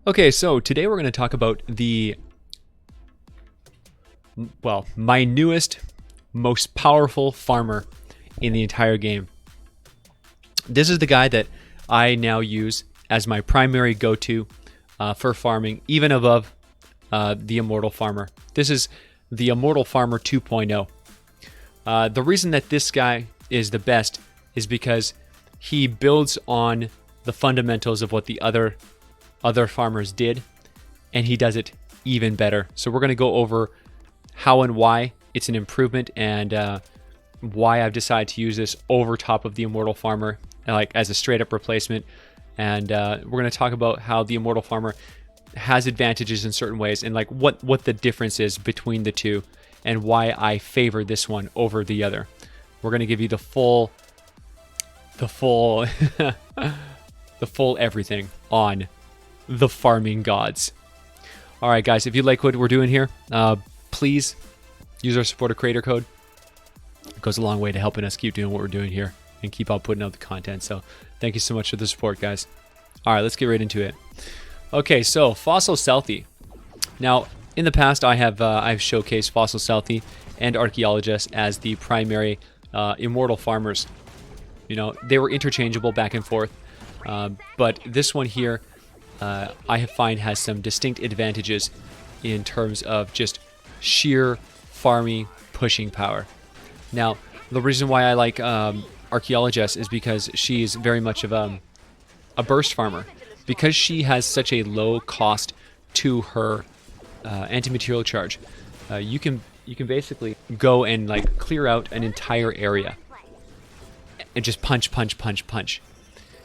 Okay, so today we're going to talk about my newest, most powerful farmer in the entire game. This is the guy that I now use as my primary go-to for farming, even above the Immortal Farmer. This is the Immortal Farmer 2.0. The reason that this guy is the best is because he builds on the fundamentals of what the other farmers did, and he does it even better. So we're going to go over how and why it's an improvement, and why I've decided to use this over top of the Immortal Farmer, like as a straight up replacement. And we're going to talk about how the Immortal Farmer has advantages in certain ways, and like what the difference is between the two, and why I favor this one over the other. We're going to give you the full the full everything on the farming gods. All right, guys, if you like what we're doing here, please use our supporter creator code. It goes a long way to helping us keep doing what we're doing here and keep on putting out the content. So thank you so much for the support, guys. All right, let's get right into it. Okay, so Fossil Southie. Now, in the past, I've showcased Fossil Southie and Archaeologist as the primary immortal farmers. You know, they were interchangeable back and forth, but this one here, I find has some distinct advantages in terms of just sheer farming pushing power. Now, the reason why I like Archaeologist is because she's very much of a burst farmer. Because she has such a low cost to her anti-material charge, you can basically go and like clear out an entire area and just punch.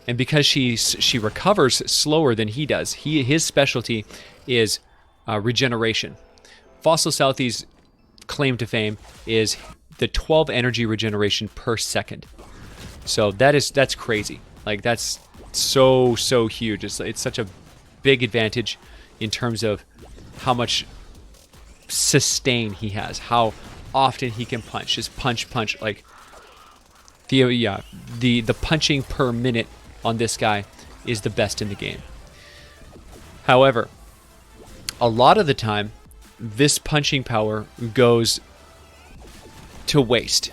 And because she recovers slower than he does, his specialty is regeneration. Fossil Southie's claim to fame is the 12 energy regeneration per second. So that's crazy. Like that's so huge. It's such a big advantage in terms of how much sustain he has, how often he can punch. Just punch. Like the punching per minute on this guy is the best in the game. However, a lot of the time, this punching power goes to waste.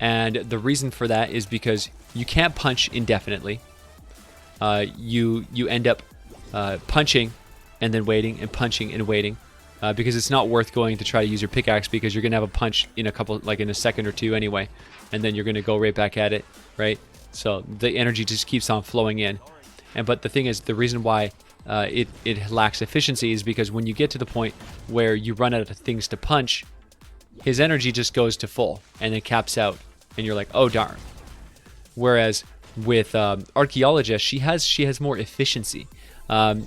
And the reason for that is because you can't punch indefinitely. You end up punching and then waiting and punching and waiting, because it's not worth going to try to use your pickaxe, because you're gonna have a punch in in a second or two anyway, and then you're gonna go right back at it, right? So the energy just keeps on flowing in. But the thing is, the reason why it lacks efficiency is because when you get to the point where you run out of things to punch, his energy just goes to full and then caps out, and you're like, oh darn. Whereas with Archaeologist, she has more efficiency,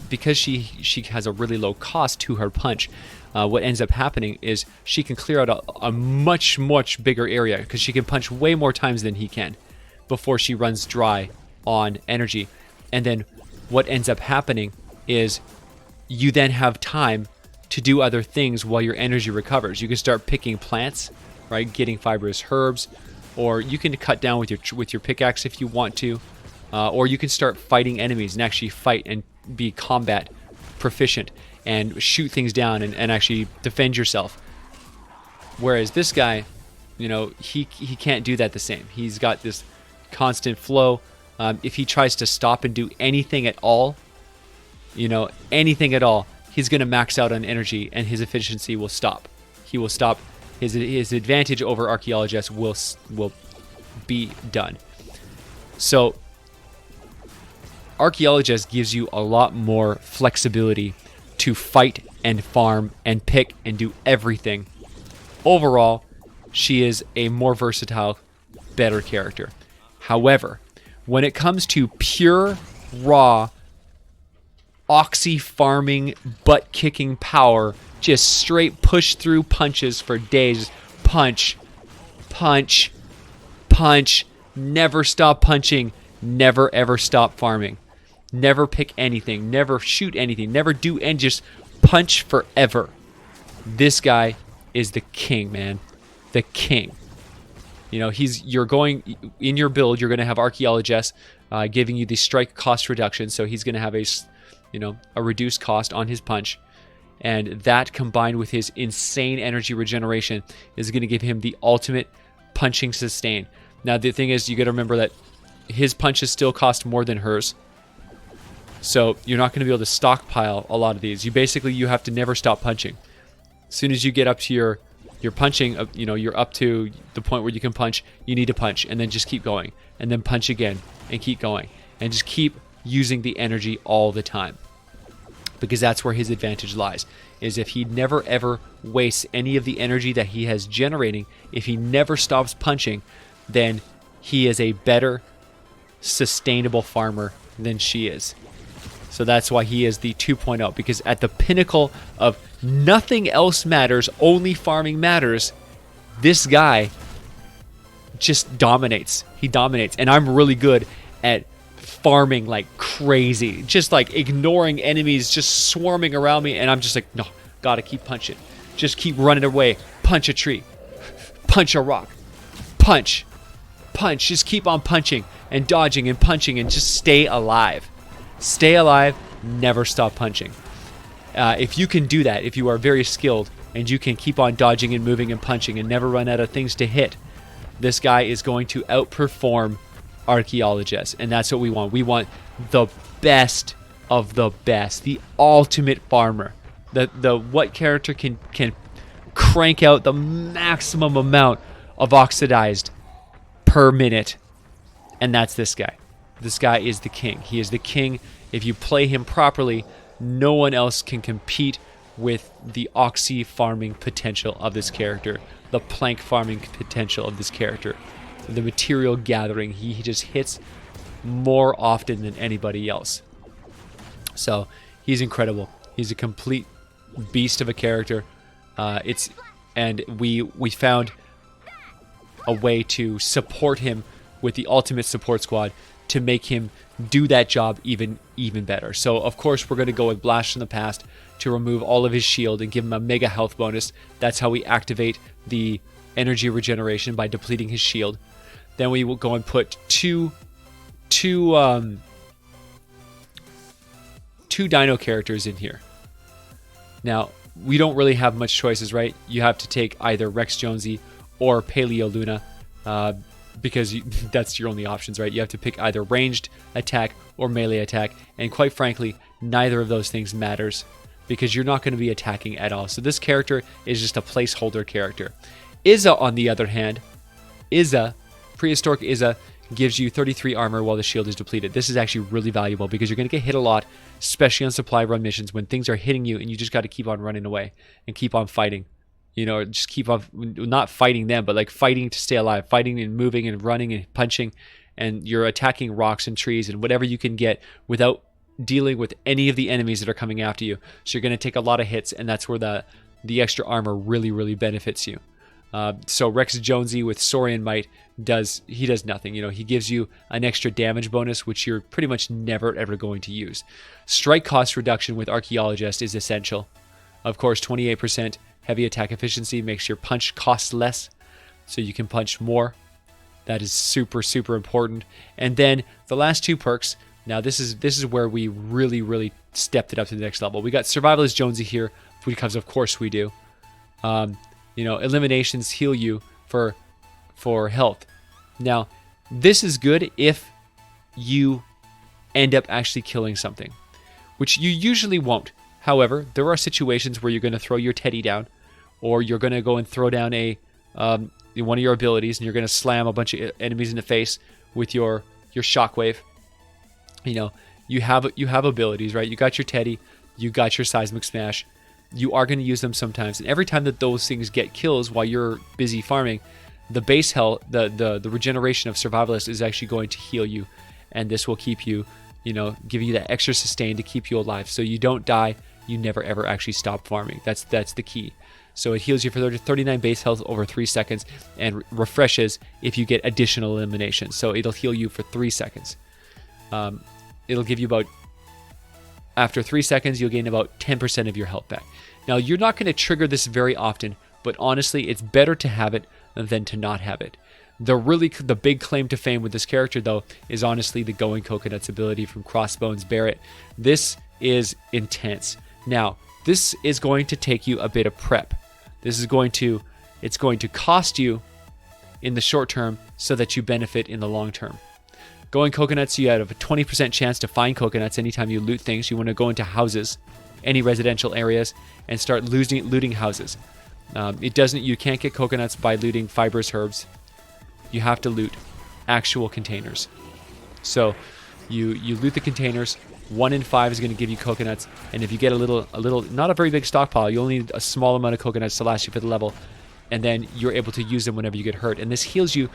because she has a really low cost to her punch. What ends up happening is she can clear out a much bigger area, because she can punch way more times than he can before she runs dry on energy. And then what ends up happening is you then have time to do other things while your energy recovers. You can start picking plants, right? Getting fibrous herbs, or you can cut down with your pickaxe if you want to, or you can start fighting enemies and actually fight and be combat proficient and shoot things down and actually defend yourself. Whereas this guy, you know, he can't do that the same. He's got this constant flow. If he tries to stop and do anything at all, he's going to max out on energy, and his efficiency will stop. He will stop. His advantage over Archaeologist will be done. So Archaeologist gives you a lot more flexibility to fight and farm and pick and do everything. Overall, she is a more versatile, better character. However, when it comes to pure, raw, oxy farming, butt kicking power, just straight push through punches for days, punch, never stop punching, never ever stop farming, never pick anything, never shoot anything, never do, and just punch forever. This guy is the king, man. The king. You know, you're going in your build. You're going to have Archaeologist giving you the strike cost reduction, so he's going to have a reduced cost on his punch, and that combined with his insane energy regeneration is going to give him the ultimate punching sustain. Now the thing is, you got to remember that his punches still cost more than hers, so you're not going to be able to stockpile a lot of these. You have to never stop punching. As soon as you get up to your punching, you're up to the point where you can punch, you need to punch, and then just keep going, and then punch again, and keep going, and just keep using the energy all the time. Because that's where his advantage lies, is if he never ever wastes any of the energy that he has generating, if he never stops punching, then he is a better sustainable farmer than she is. So that's why he is the 2.0, because at the pinnacle of nothing else matters, only farming matters, this guy just dominates. He dominates. And I'm really good at farming like crazy, just like ignoring enemies just swarming around me, and I'm just like, no, gotta keep punching. Just keep running away. Punch a tree. Punch a rock. Punch. Punch. Just keep on punching and dodging and punching and just stay alive. Stay alive, never stop punching. If you can do that, if you are very skilled and you can keep on dodging and moving and punching and never run out of things to hit, this guy is going to outperform Archaeologists, and that's what we want. We want the best of the best, the ultimate farmer. What character can crank out the maximum amount of oxidized per minute, and that's this guy. This guy is the king. He is the king. If you play him properly, no one else can compete with the oxy farming potential of this character, the plank farming potential of this character, the material gathering. He just hits more often than anybody else. So he's incredible. He's a complete beast of a character. And we found a way to support him with the ultimate support squad to make him do that job even better. So of course we're going to go with Blast from the Past to remove all of his shield and give him a mega health bonus. That's how we activate the energy regeneration, by depleting his shield. Then we will go and put two dino characters in here. Now, we don't really have much choices, right? You have to take either Rex Jonesy or Paleo Luna, because that's your only options, right? You have to pick either ranged attack or melee attack, and quite frankly, neither of those things matters, because you're not going to be attacking at all. So this character is just a placeholder character. Izza, on the other hand, Prehistoric Izza gives you 33 armor while the shield is depleted. This is actually really valuable because you're going to get hit a lot, especially on supply run missions when things are hitting you and you just got to keep on running away and keep on fighting. You know, just keep on, not fighting them, but like fighting to stay alive, fighting and moving and running and punching, and you're attacking rocks and trees and whatever you can get without dealing with any of the enemies that are coming after you. So you're going to take a lot of hits, and that's where the extra armor really, really benefits you. So Rex Jonesy with Saurian Might does nothing. You know, he gives you an extra damage bonus, which you're pretty much never ever going to use. Strike cost reduction with Archaeologist is essential. Of course, 28% heavy attack efficiency makes your punch cost less, so you can punch more. That is super, super important. And then the last two perks. Now this is where we really, really stepped it up to the next level. We got Survivalist Jonesy here, because of course we do. You know, eliminations heal you for health. Now, this is good if you end up actually killing something, which you usually won't. However, there are situations where you're going to throw your teddy down, or you're going to go and throw down one of your abilities, and you're going to slam a bunch of enemies in the face with your shockwave. You know, you have abilities, right? You got your teddy, you got your seismic smash. You are going to use them sometimes, and every time that those things get kills while you're busy farming, the base health, the regeneration of Survivalist is actually going to heal you, and this will keep you, you know, give you that extra sustain to keep you alive, so you don't die. You never ever actually stop farming. That's the key. So it heals you for 39 base health over 3 seconds, and refreshes if you get additional elimination. So it'll heal you for 3 seconds. It'll give you about, after 3 seconds, you'll gain about 10% of your health back. Now, you're not going to trigger this very often, but honestly, it's better to have it than to not have it. The big claim to fame with this character, though, is honestly the Going Coconut's ability from Crossbones Barrett. This is intense. Now, this is going to take you a bit of prep. It's going to cost you in the short term so that you benefit in the long term. Going Coconuts, you have a 20% chance to find coconuts anytime you loot things. You want to go into houses, any residential areas, and start looting houses. You can't get coconuts by looting fibrous herbs. You have to loot actual containers. So you loot the containers. 1 in 5 is going to give you coconuts, and if you get a little, not a very big stockpile, you only need a small amount of coconuts to last you for the level, and then you're able to use them whenever you get hurt. And this heals you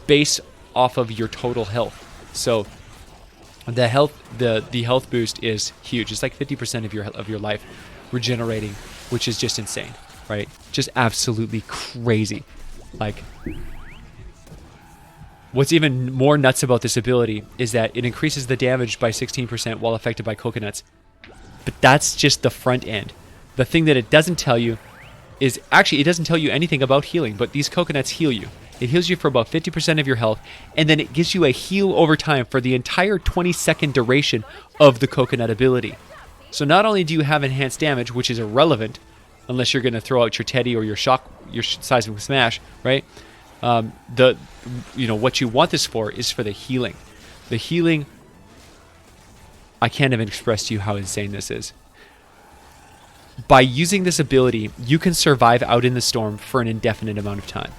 based off of your total health. So the health boost is huge. It's like 50% of your life regenerating, which is just insane, right? Just absolutely crazy. Like, what's even more nuts about this ability is that it increases the damage by 16% while affected by coconuts. But that's just the front end. The thing that it doesn't tell you is, actually, it doesn't tell you anything about healing, but these coconuts heal you. It heals you for about 50% of your health, and then it gives you a heal over time for the entire 20-second duration of the coconut ability. So not only do you have enhanced damage, which is irrelevant, unless you're going to throw out your Teddy or your Seismic Smash, right? What you want this for is for the healing. The healing, I can't even express to you how insane this is. By using this ability, you can survive out in the storm for an indefinite amount of time.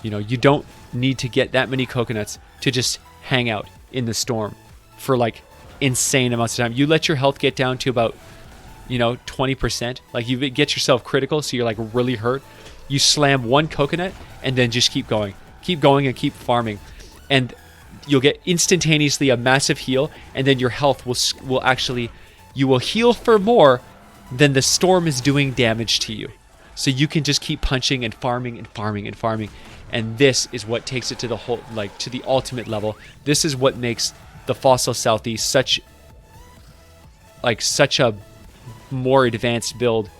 You don't need to get that many coconuts to just hang out in the storm for like insane amounts of time. You let your health get down to about 20%. Like, you get yourself critical, so you're like really hurt. You slam 1 coconut and then just keep going and keep farming, and you'll get instantaneously a massive heal, and then your health will actually, you will heal for more than the storm is doing damage to you. So you can just keep punching and farming and farming and farming, and this is what takes it to the whole, like, to the ultimate level. This is what makes the Fossil Southie such a more advanced build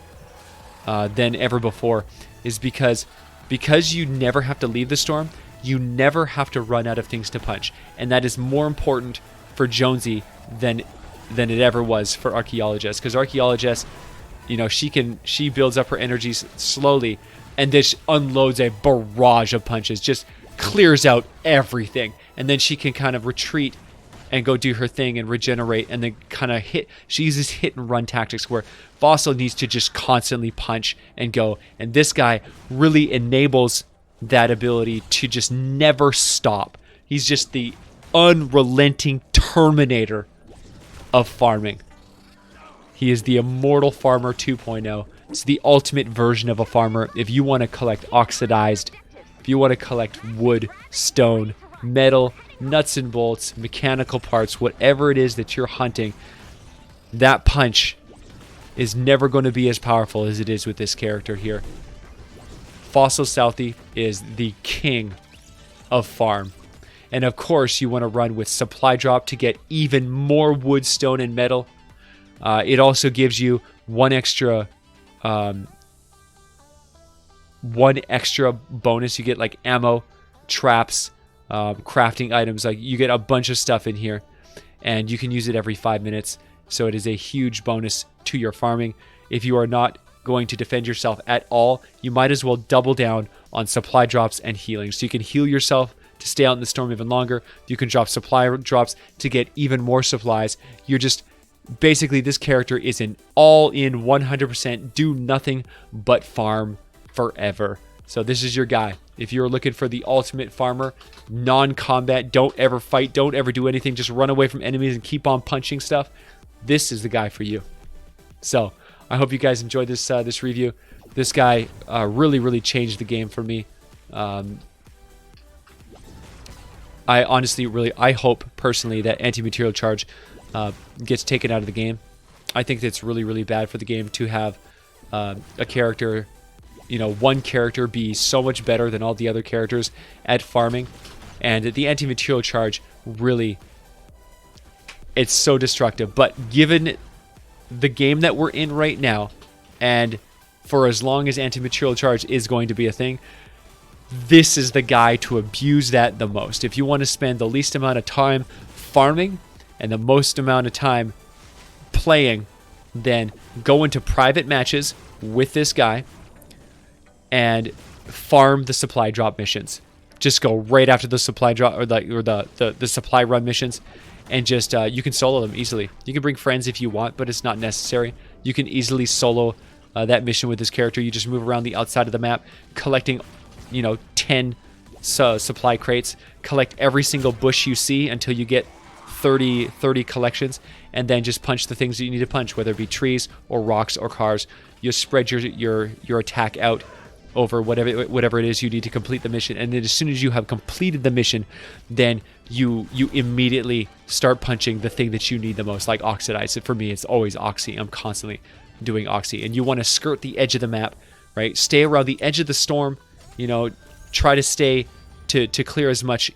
than ever before, is because you never have to leave the storm, you never have to run out of things to punch. And that is more important for Jonesy than it ever was for Archaeologist. Because Archaeologist, she builds up her energies slowly, and this unloads a barrage of punches, just clears out everything. And then she can kind of retreat and go do her thing and regenerate, and then kind of hit. She uses hit and run tactics where Fossil needs to just constantly punch and go. And this guy really enables that ability to just never stop. He's just the unrelenting terminator of farming. He is the Immortal Farmer 2.0. It's the ultimate version of a farmer. If you want to collect oxidized, if you want to collect wood, stone, metal, nuts and bolts, mechanical parts, whatever it is that you're hunting, that punch is never going to be as powerful as it is with this character here. Fossil Southie is the king of farm. And of course, you want to run with supply drop to get even more wood, stone, and metal. It also gives you one extra bonus. You get like ammo, traps, crafting items. Like, you get a bunch of stuff in here, and you can use it every 5 minutes. So it is a huge bonus to your farming. If you are not going to defend yourself at all, you might as well double down on supply drops and healing. So you can heal yourself to stay out in the storm even longer. You can drop supply drops to get even more supplies. You're just, basically, this character is an all-in 100% do nothing but farm forever. So this is your guy. If you're looking for the ultimate farmer, non-combat, don't ever fight, don't ever do anything, just run away from enemies and keep on punching stuff, this is the guy for you. So I hope you guys enjoyed this this review. This guy really changed the game for me. I honestly I hope personally that anti-material charge gets taken out of the game. I think that's really bad for the game to have a character, one character be so much better than all the other characters at farming. And the anti-material charge really, it's so destructive. But given the game that we're in right now, and for as long as anti-material charge is going to be a thing, this is the guy to abuse that the most. If you want to spend the least amount of time farming and the most amount of time playing, then go into private matches with this guy and farm the supply drop missions. Just go right after the supply drop or the supply run missions, and just you can solo them easily. You can bring friends if you want, but it's not necessary. You can easily solo that mission with this character. You just move around the outside of the map, collecting, 10 supply crates. Collect every single bush you see until you get 30 collections, and then just punch the things that you need to punch, whether it be trees or rocks or cars. You spread your attack out over whatever it is you need to complete the mission, and then as soon as you have completed the mission, then you immediately start punching the thing that you need the most, like oxidize. For me, it's always oxy. I'm constantly doing oxy, and you want to skirt the edge of the map, right? Stay around the edge of the storm. Try to stay to clear as much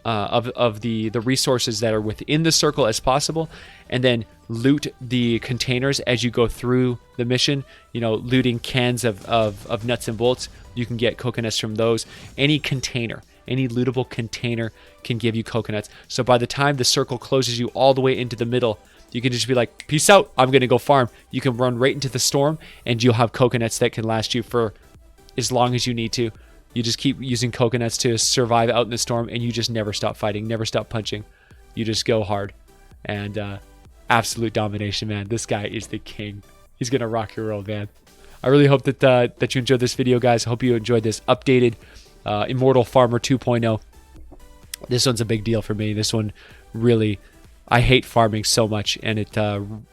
of the resources that are within the circle as possible, and then loot the containers as you go through the mission. Looting cans of nuts and bolts. You can get coconuts from those. Any lootable container can give you coconuts. So by the time the circle closes you all the way into the middle, you can just be like, peace out, I'm gonna go farm. You can run right into the storm, and you'll have coconuts that can last you for as long as you need to. You just keep using coconuts to survive out in the storm, and you just never stop fighting, never stop punching. You just go hard. And absolute domination, man. This guy is the king. He's going to rock your world, man. I really hope that you enjoyed this video, guys. I hope you enjoyed this updated Immortal Farmer 2.0. This one's a big deal for me. This one really, I hate farming so much, and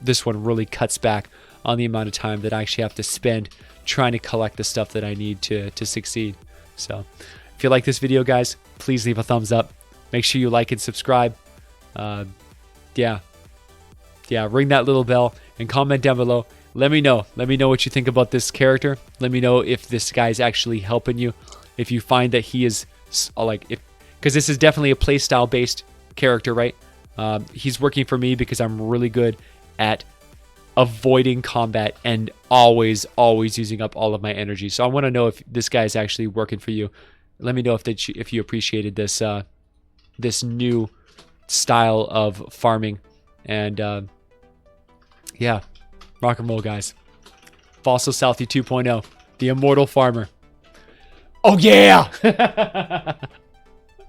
this one really cuts back on the amount of time that I actually have to spend trying to collect the stuff that I need to succeed. So if you like this video, guys, please leave a thumbs up. Make sure you like and subscribe. Yeah, ring that little bell and comment down below. Let me know what you think about this character. Let me know if this guy's actually helping you, if you find that he is because this is definitely a playstyle based character, right? He's working for me because I'm really good at avoiding combat and always using up all of my energy. So I want to know if this guy is actually working for you. Let me know if you appreciated this new style of farming. And yeah, rock and roll, guys. Fossil Southie 2.0, the Immortal Farmer. Oh yeah!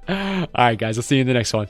All right, guys, I'll see you in the next one.